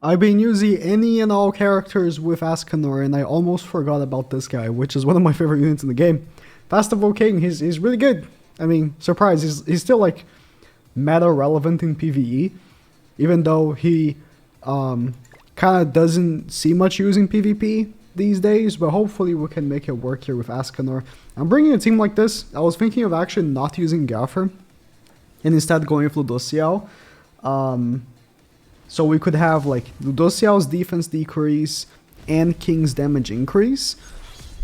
I've been using any and all characters with ESCANOR, and I almost forgot about this guy, which is one of my favorite units in the game. Festival King, he's really good. I mean, surprise, he's still like meta relevant in PvE, even though he kind of doesn't see much use in PvP these days, but hopefully we can make it work here with ESCANOR. I'm bringing a team like this. I was thinking of actually not using Gaffer and instead going with Ludociel. So we could have like Ludociel's defense decrease and King's damage increase,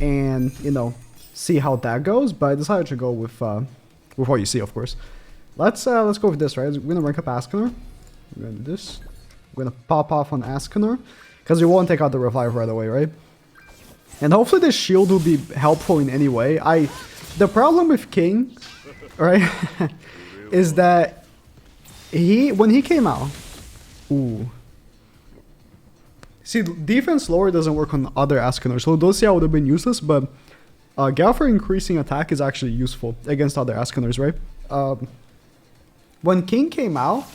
and you know, see how that goes. But I decided to go with what you see, of course. Let's go with this, right? We're gonna rank up ESCANOR. We're gonna do this. We're gonna pop off on ESCANOR because we won't take out the revive right away, right? And hopefully the shield will be helpful in any way. The problem with King, right, is that when he came out, ooh. See, defense lower doesn't work on other ESCANORs. So Ludociel would have been useless, but Gaffer increasing attack is actually useful against other ESCANORs, right? When King came out,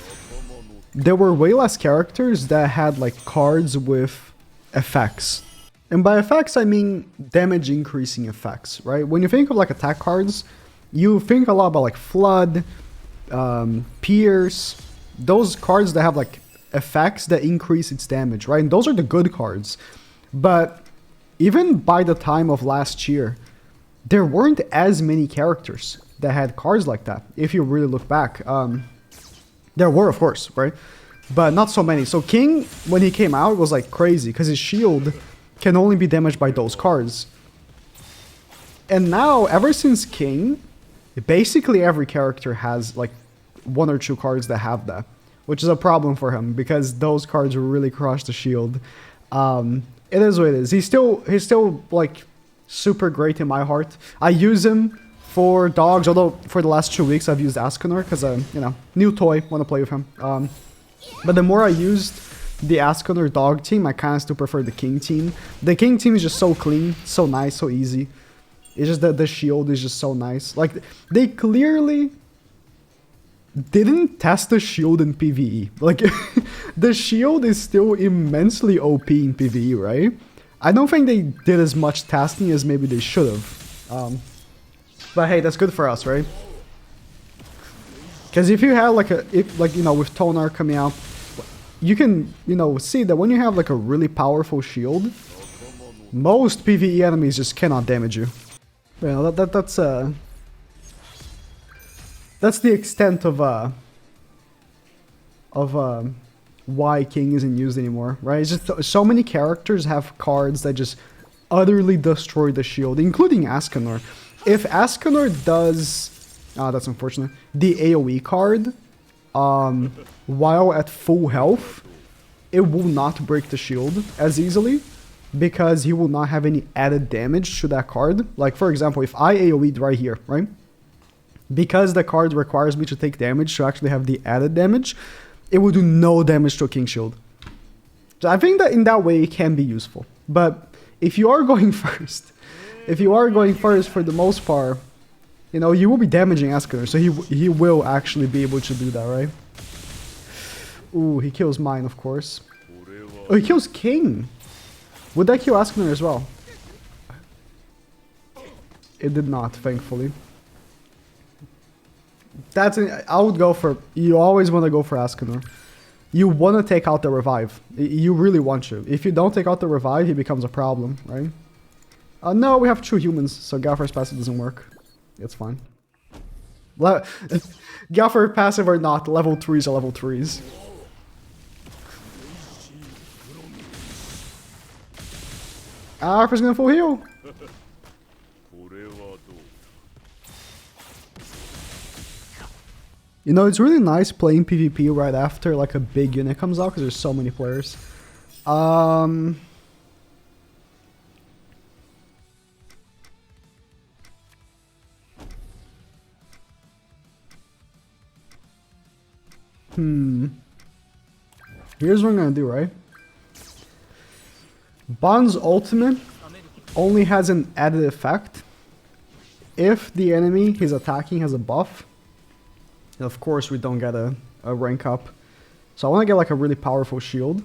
there were way less characters that had like cards with effects. And by effects, I mean damage increasing effects, right? When you think of like attack cards, you think a lot about like Flood, Pierce, those cards that have like effects that increase its damage, right? And those are the good cards. But even by the time of last year, there weren't as many characters that had cards like that, if you really look back. There were, of course, right? But not so many. So King, when he came out, was like crazy because his shield can only be damaged by those cards. And now, ever since King, basically every character has like one or two cards that have that, which is a problem for him because those cards really crush the shield. It is what it is. He's still like super great in my heart. I use him for dogs, although for the last 2 weeks I've used ESCANOR because you know, new toy, want to play with him. But the more I used the ESCANOR dog team, I kind of still prefer the King team. The King team is just so clean, so nice, so easy. It's just that the shield is just so nice. Like, they clearly didn't test the shield in PvE. Like, the shield is still immensely OP in PvE, right? I don't think they did as much testing as maybe they should have. But hey, that's good for us, right? Because if you had like you know, with Tonar coming out, you can, you know, see that when you have like a really powerful shield, most PvE enemies just cannot damage you. Well, that's the extent of why King isn't used anymore, right? It's just so many characters have cards that just utterly destroy the shield, including ESCANOR. If ESCANOR does, that's unfortunate, the AoE card, while at full health, it will not break the shield as easily because he will not have any added damage to that card. Like, for example, if I AoE'd right here, right? Because the card requires me to take damage to actually have the added damage, it will do no damage to a King shield. So I think that in that way it can be useful. But if you are going first, for the most part, you know, you will be damaging ESCANOR, so he will actually be able to do that, right? Ooh, he kills mine, of course. Oh, he kills King! Would that kill ESCANOR as well? It did not, thankfully. I would go for... You always want to go for ESCANOR. You want to take out the revive. You really want to. If you don't take out the revive, he becomes a problem, right? No, we have 2 humans, so Gaffer's passive doesn't work. It's fine. Gaffer passive or not, level 3s are level 3s. Alpha's gonna full heal. You know, it's really nice playing PvP right after like a big unit comes out because there's so many players. Here's what I'm gonna do, right? Bond's ultimate only has an added effect if the enemy he's attacking has a buff. And of course we don't get a rank up. So I want to get like a really powerful shield.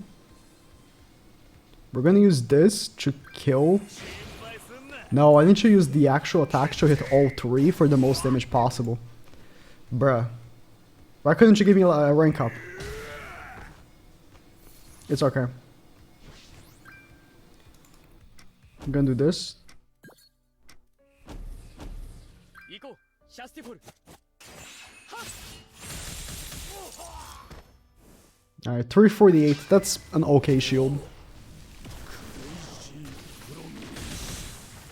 We're gonna use this to kill. No, I need to use the actual attacks to hit all 3 for the most damage possible. Bruh. Why couldn't you give me a rank up? It's okay. I'm gonna do this. Alright, 348. That's an okay shield.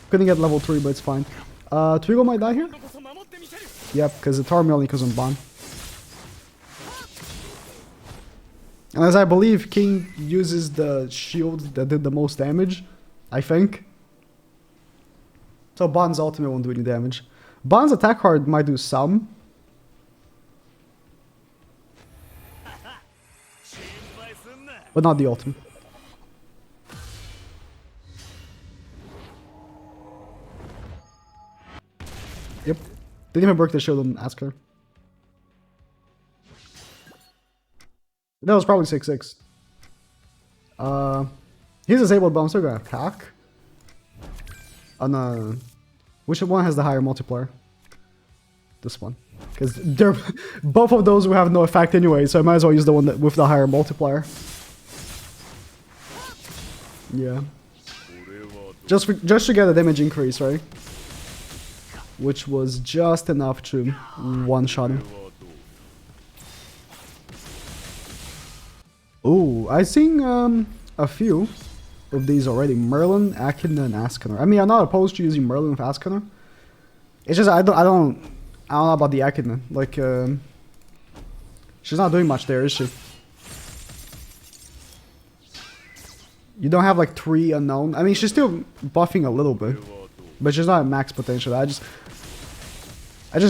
Couldn't get level 3, but it's fine. Twigo might die here? Yep, because the Tarmy only goes on Ban. And as I believe, King uses the shield that did the most damage, I think. So Ban's ultimate won't do any damage. Ban's attack card might do some. But not the ultimate. Yep. Didn't even break the shield on Asker. That was probably 6-6. He's disabled, but I'm still gonna attack. On which one has the higher multiplier? This one. Because they're both of those will have no effect anyway, so I might as well use the one that with the higher multiplier. Yeah. Just to get a damage increase, right? Which was just enough to one-shot him. Ooh, I've seen a few of these already. Merlin, Echidna, and Escanor. I mean, I'm not opposed to using Merlin with Escanor. It's just I don't know about the Echidna. Like, she's not doing much there, is she? You don't have like 3 unknown. I mean, she's still buffing a little bit, but she's not at max potential. I just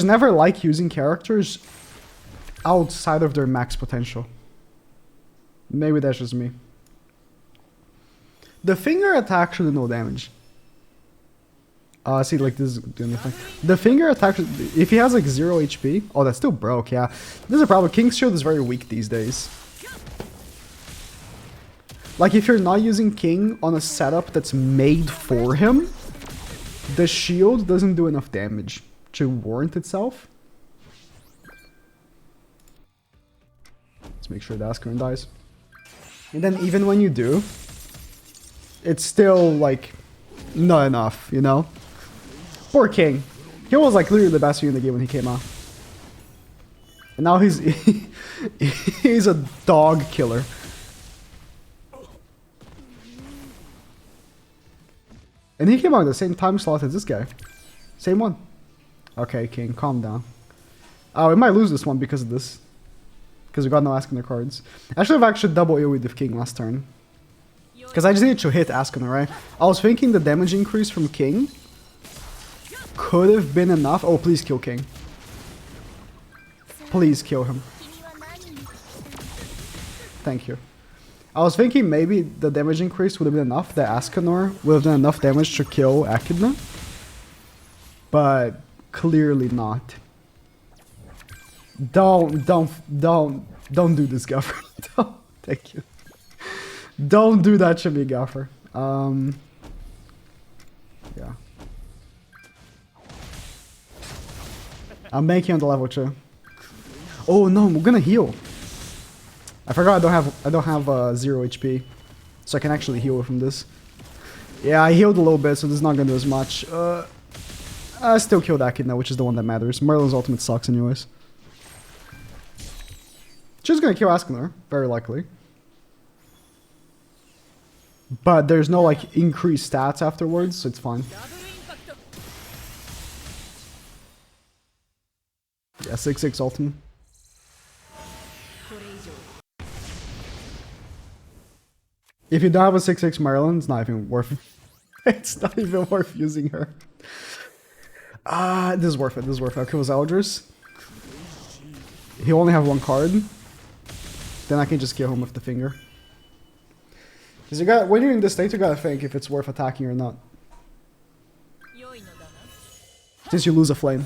never like using characters outside of their max potential. Maybe that's just me. The finger attack should do no damage. See, like this is doing anything. The finger attack, if he has like 0 HP, oh, that's still broke. Yeah, this is a problem. King's Shield is very weak these days. Like, if you're not using King on a setup that's made for him, the shield doesn't do enough damage to warrant itself. Let's make sure the Askarin dies. And then even when you do, it's still, like, not enough, you know? Poor King. He was, like, literally the best unit in the game when he came out. And now he's... he's a dog killer. And he came out at the same time slot as this guy. Same one. Okay, King, calm down. Oh, we might lose this one because of this. Because we got no Escanor cards. I should have actually double AoE with King last turn. Because I just needed to hit Escanor, right? I was thinking the damage increase from King could have been enough. Oh, please kill King. Please kill him. Thank you. I was thinking maybe the damage increase would have been enough. The Escanor would have done enough damage to kill Echidna. But clearly not. Don't do this, Gaffer. Thank you. Don't do that to me, Gaffer. Yeah. I'm making on the level 2. Oh no, I'm gonna heal. I forgot I don't have 0 HP, so I can actually heal from this. Yeah, I healed a little bit, so this is not gonna do as much. I still killed Echidna, which is the one that matters. Merlin's ultimate sucks anyways. She's gonna kill Escanor, very likely. But there's no like increased stats afterwards, so it's fine. Yeah, 6-6 ultimate. If you don't have a 6-6 Merlin, it's not even worth it's not even worth using her. This is worth it, this is worth it. Okay, was Eldris. He only have 1 card. Then I can just kill him with the finger. Because you got when you're in this state, you gotta think if it's worth attacking or not. Since you lose a flame.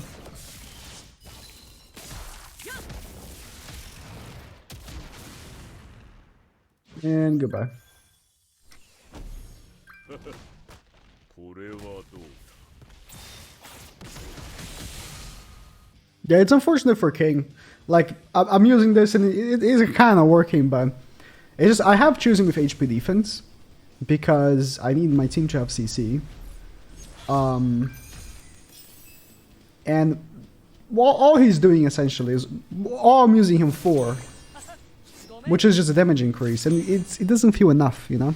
And goodbye. Yeah, it's unfortunate for King. Like, I'm using this and it is kind of working, but it's just I have choosing with HP defense because I need my team to have CC. And well, all he's doing essentially is all I'm using him for, which is just a damage increase, and it doesn't feel enough, you know?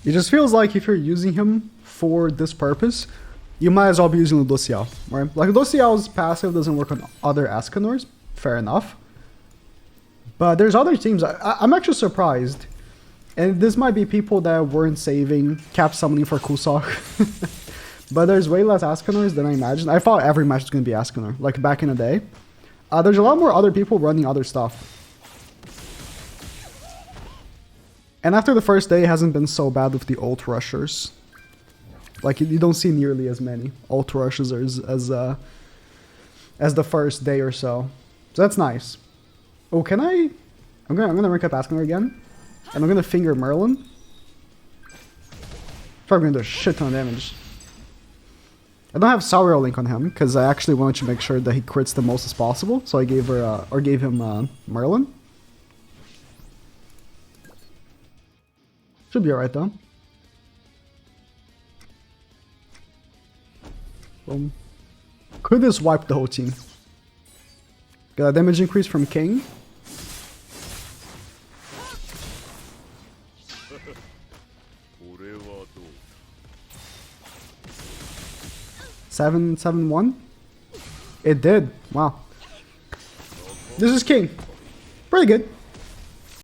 It just feels like if you're using him for this purpose, you might as well be using Luciel, right? Like, Luciel's passive doesn't work on other Escanors, fair enough. But there's other teams, I'm actually surprised, and this might be people that weren't saving cap summoning for Kusok. But there's way less Escanors than I imagined. I thought every match was going to be Escanor, like back in the day. There's a lot more other people running other stuff. And after the first day, it hasn't been so bad with the ult rushers. Like, you don't see nearly as many ult rushers as the first day or so. So that's nice. Oh, can I? I'm gonna rank up Escanor again, and I'm gonna finger Merlin. Probably gonna do a shit ton of damage. I don't have Sauriel Link on him because I actually wanted to make sure that he crits the most as possible. So I gave him Merlin. Should be alright though. Boom. Could this wipe the whole team? Got a damage increase from King. Seven, 1? It did. Wow. This is King. Pretty good.